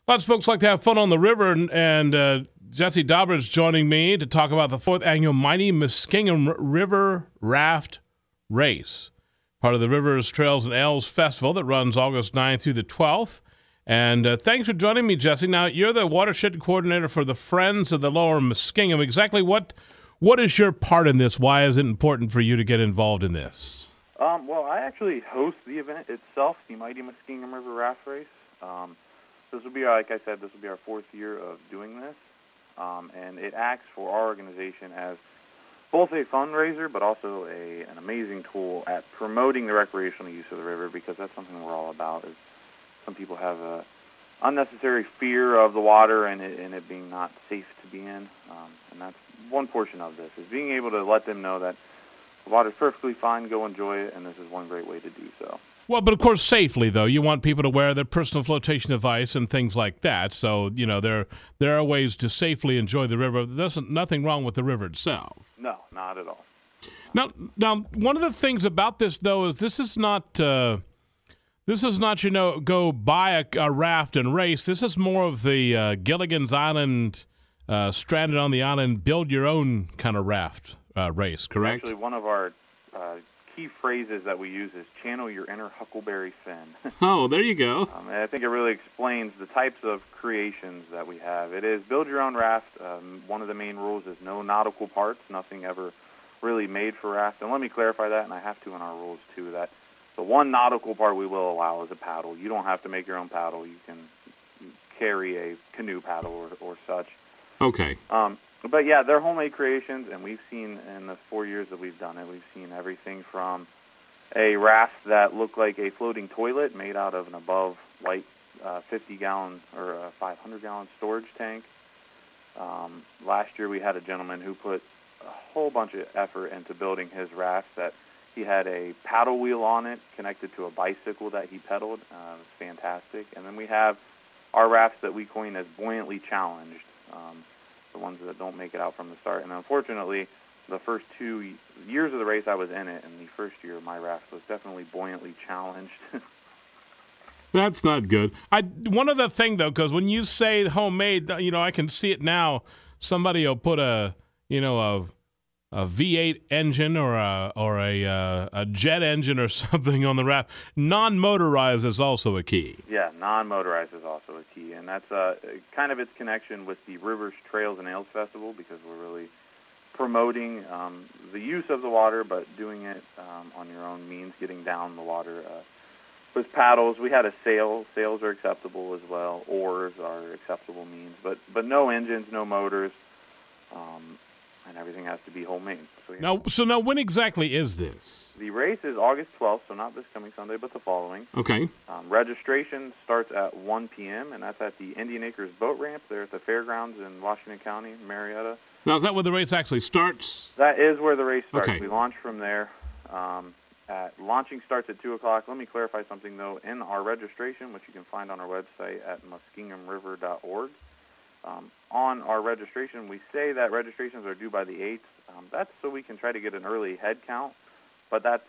Lots of folks like to have fun on the river, and Jesse Dauber is joining me to talk about the 4th annual Mighty Muskingum River Raft Race, part of the Rivers, Trails, and Ales Festival that runs August 9th through the 12th. And thanks for joining me, Jesse. Now, you're the watershed coordinator for the Friends of the Lower Muskingum. Exactly what is your part in this? Why is it important for you to get involved in this? Well, I actually host the event itself, the Mighty Muskingum River Raft Race. This will be, like I said, this will be our 4th year of doing this, and it acts for our organization as both a fundraiser but also an amazing tool at promoting the recreational use of the river, because that's something we're all about. Is some people have a unnecessary fear of the water and it being not safe to be in, and that's one portion of this, is being able to let them know that the water's perfectly fine, go enjoy it, and this is one great way to do so. Well, but of course, safely, though. You want people to wear their personal flotation device and things like that. So, there are ways to safely enjoy the river. There's nothing wrong with the river itself. No, not at all. Now, one of the things about this, though, is this is not, go buy a raft and race. This is more of the Gilligan's Island, stranded on the island, build your own kind of raft race, correct? Actually, one of our key phrases that we use is channel your inner Huckleberry Finn. Oh, there you go. And I think it really explains the types of creations that we have. It is build your own raft. One of the main rules is no nautical parts, nothing ever really made for raft. And let me clarify that, and I have to in our rules too, that the one nautical part we will allow is a paddle. You don't have to make your own paddle. You can carry a canoe paddle or such. Okay. But yeah, they're homemade creations, and we've seen in the 4 years that we've done it, we've seen everything from a raft that looked like a floating toilet made out of an above light 50-gallon or a 500-gallon storage tank. Last year we had a gentleman who put a whole bunch of effort into building his raft that he had a paddle wheel on it connected to a bicycle that he pedaled. It was fantastic. And then we have our rafts that we coin as buoyantly challenged. The ones that don't make it out from the start. And unfortunately, the first 2 years of the race I was in it, and the first year my raft was definitely buoyantly challenged. That's not good. One other thing, though, because when you say homemade, I can see it now. Somebody will put a V8 engine or a jet engine or something on the raft. Non-motorized is also a key. Yeah, non-motorized is also a key, and that's kind of its connection with the Rivers, Trails, and Ales Festival, because we're really promoting the use of the water, but doing it on your own means, getting down the water with paddles. We had a sail. Sails are acceptable as well. Oars are acceptable means, but no engines, no motors. And everything has to be homemade. So now, when exactly is this? The race is August 12th, so not this coming Sunday, but the following. Okay. Registration starts at 1 p.m., and that's at the Indian Acres Boat Ramp there at the fairgrounds in Washington County, Marietta. Now, is that where the race actually starts? That is where the race starts. Okay. We launch from there. Launching starts at 2 o'clock. Let me clarify something, though. In our registration, which you can find on our website at muskingumriver.org, on our registration, we say that registrations are due by the 8th. That's so we can try to get an early head count, but that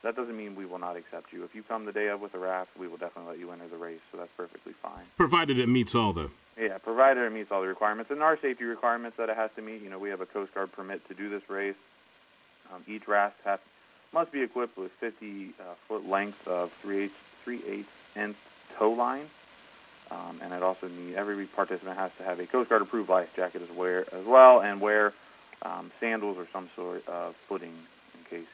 doesn't mean we will not accept you. If you come the day of with a raft, we will definitely let you enter the race, so that's perfectly fine. Provided it meets all the... Yeah, provided it meets all the requirements. And our safety requirements that it has to meet, we have a Coast Guard permit to do this race. Each raft must be equipped with 50-foot length of 3/8-inch tow line. And it also every participant has to have a Coast Guard approved life jacket as well, and wear sandals or some sort of footing in case,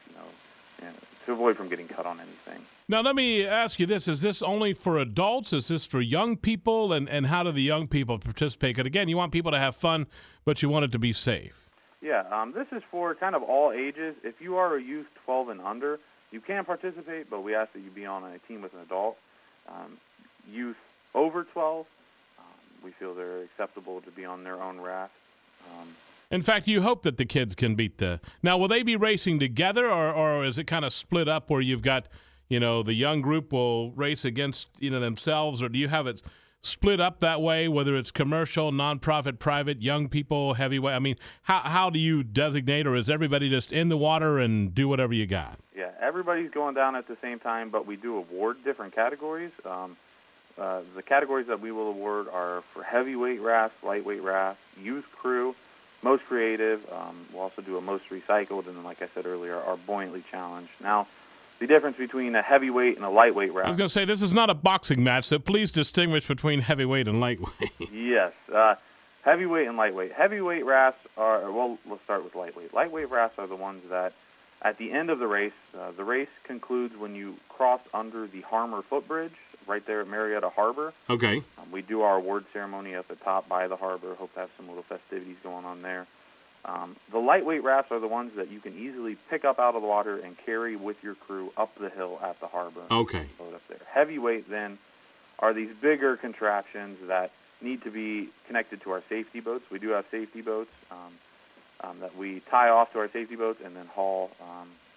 to avoid from getting cut on anything. Now, let me ask you this. Is this only for adults? Is this for young people? And how do the young people participate? Because, again, you want people to have fun, but you want it to be safe. Yeah, this is for kind of all ages. If you are a youth 12 and under, you can participate, but we ask that you be on a team with an adult. Youth over 12, we feel they're acceptable to be on their own raft. In fact, you hope that the kids can beat the... Now, will they be racing together, or is it kind of split up where you've got, the young group will race against, themselves, or do you have it split up that way, whether it's commercial, nonprofit, private, young people, heavyweight? I mean, how do you designate, or is everybody just in the water and do whatever you got? Yeah, everybody's going down at the same time, but we do award different categories. the categories that we will award are for heavyweight rafts, lightweight rafts, youth crew, most creative. We'll also do a most recycled, and then, like I said earlier, our buoyantly challenged. Now, the difference between a heavyweight and a lightweight raft. I was going to say, this is not a boxing match, so please distinguish between heavyweight and lightweight. Yes. Heavyweight and lightweight. Heavyweight rafts are, well, let's start with lightweight. Lightweight rafts are the ones that, at the end of the race concludes when you cross under the Harmer footbridge right there at Marietta Harbor. Okay. We do our award ceremony at the top by the harbor. Hope to have some little festivities going on there. The lightweight rafts are the ones that you can easily pick up out of the water and carry with your crew up the hill at the harbor. Okay. Boat up there. Heavyweight, then, are these bigger contraptions that need to be connected to our safety boats. We do have safety boats that we tie off to our safety boats and then haul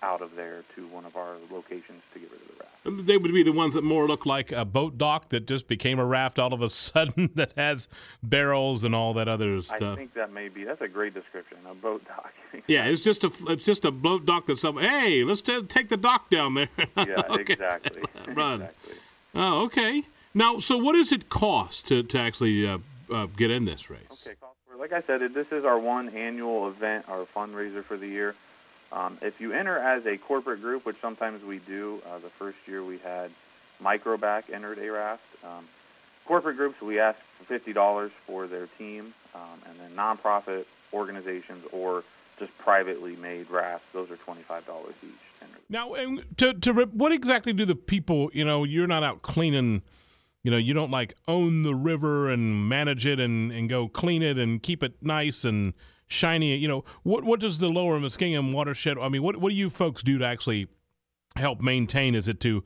out of there to one of our locations to get rid of the raft. They would be the ones that more look like a boat dock that just became a raft all of a sudden that has barrels and all that other stuff. I think that's a great description, a boat dock. Yeah, it's just a boat dock that's hey, let's take the dock down there. Yeah, okay. Exactly. Run. Exactly. Oh, okay. Now, so what does it cost to actually get in this race? Okay, like I said, this is our one annual event, our fundraiser for the year. If you enter as a corporate group, which sometimes we do, the first year we had Microback entered a raft. Corporate groups, we ask for $50 for their team, and then nonprofit organizations or just privately made rafts, those are $25 each. Now, and what exactly do the people, you're not out cleaning, you don't own the river and manage it and go clean it and keep it nice and shiny. What does the Lower Muskingum watershed, what do you folks do to actually help maintain? Is it to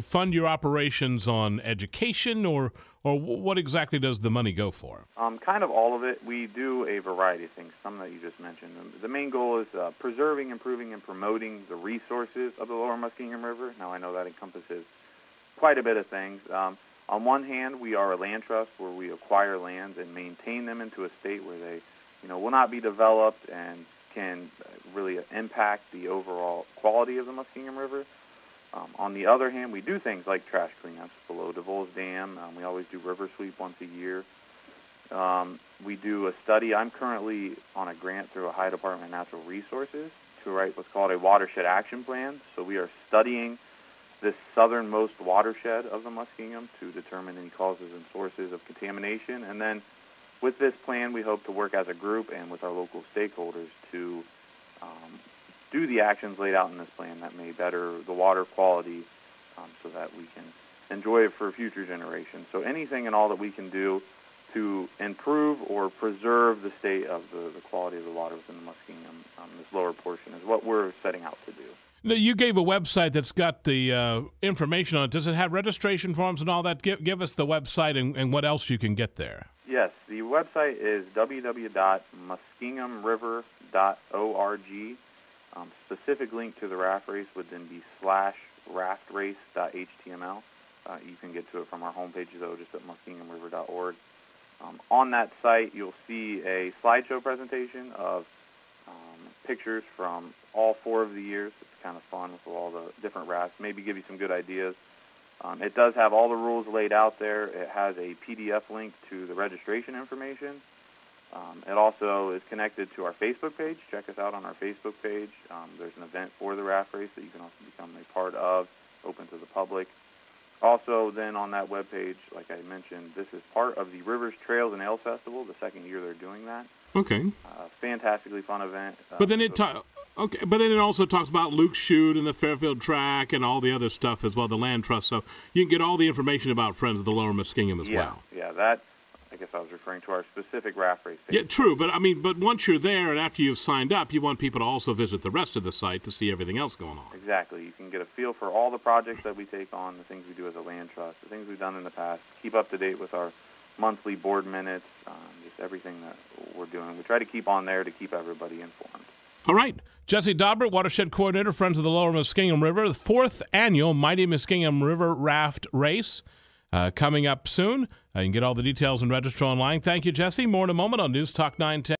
fund your operations on education or what exactly does the money go for? Kind of all of it. We do a variety of things, some that you just mentioned. The main goal is preserving, improving, and promoting the resources of the Lower Muskingum River. Now, I know that encompasses quite a bit of things. On one hand, we are a land trust where we acquire lands and maintain them into a state where they will not be developed and can really impact the overall quality of the Muskingum River. On the other hand, we do things like trash cleanups below DeVos Dam. We always do river sweep once a year. We do a study. I'm currently on a grant through Ohio Department of Natural Resources to write what's called a watershed action plan. So we are studying this southernmost watershed of the Muskingum to determine any causes and sources of contamination. And then with this plan, we hope to work as a group and with our local stakeholders to do the actions laid out in this plan that may better the water quality so that we can enjoy it for future generations. So anything and all that we can do to improve or preserve the state of the quality of the water within the Muskingum, this lower portion, is what we're setting out to do. Now, you gave a website that's got the information on it. Does it have registration forms and all that? Give us the website and what else you can get there. Yes, the website is www.muskingumriver.org. Specific link to the raft race would then be /raftrace.html. You can get to it from our homepage, though, just at muskingumriver.org. On that site, you'll see a slideshow presentation of pictures from all 4 of the years. It's kind of fun with all the different rafts, maybe give you some good ideas. It does have all the rules laid out there. It has a PDF link to the registration information. It also is connected to our Facebook page. Check us out on our Facebook page. There's an event for the raft race that you can also become a part of, open to the public. Also, then on that webpage, like I mentioned, this is part of the Rivers, Trails, and Ale Festival, the second year they're doing that. Okay. Fantastically fun event. But then it also talks about Luke's Chute and the Fairfield Track and all the other stuff as well, the land trust. So you can get all the information about Friends of the Lower Muskingum as well. Yeah, that. I guess I was referring to our specific raft race page. Yeah, true. But but once you're there and after you've signed up, you want people to also visit the rest of the site to see everything else going on. Exactly. You can get a feel for all the projects that we take on, the things we do as a land trust, the things we've done in the past. Keep up to date with our monthly board minutes, just everything that we're doing. We try to keep on there to keep everybody informed. All right. Jesse Dobert, Watershed Coordinator, Friends of the Lower Muskingum River, the 4th annual Mighty Muskingum River Raft Race. Coming up soon. You can get all the details and register online. Thank you, Jesse. More in a moment on News Talk 910.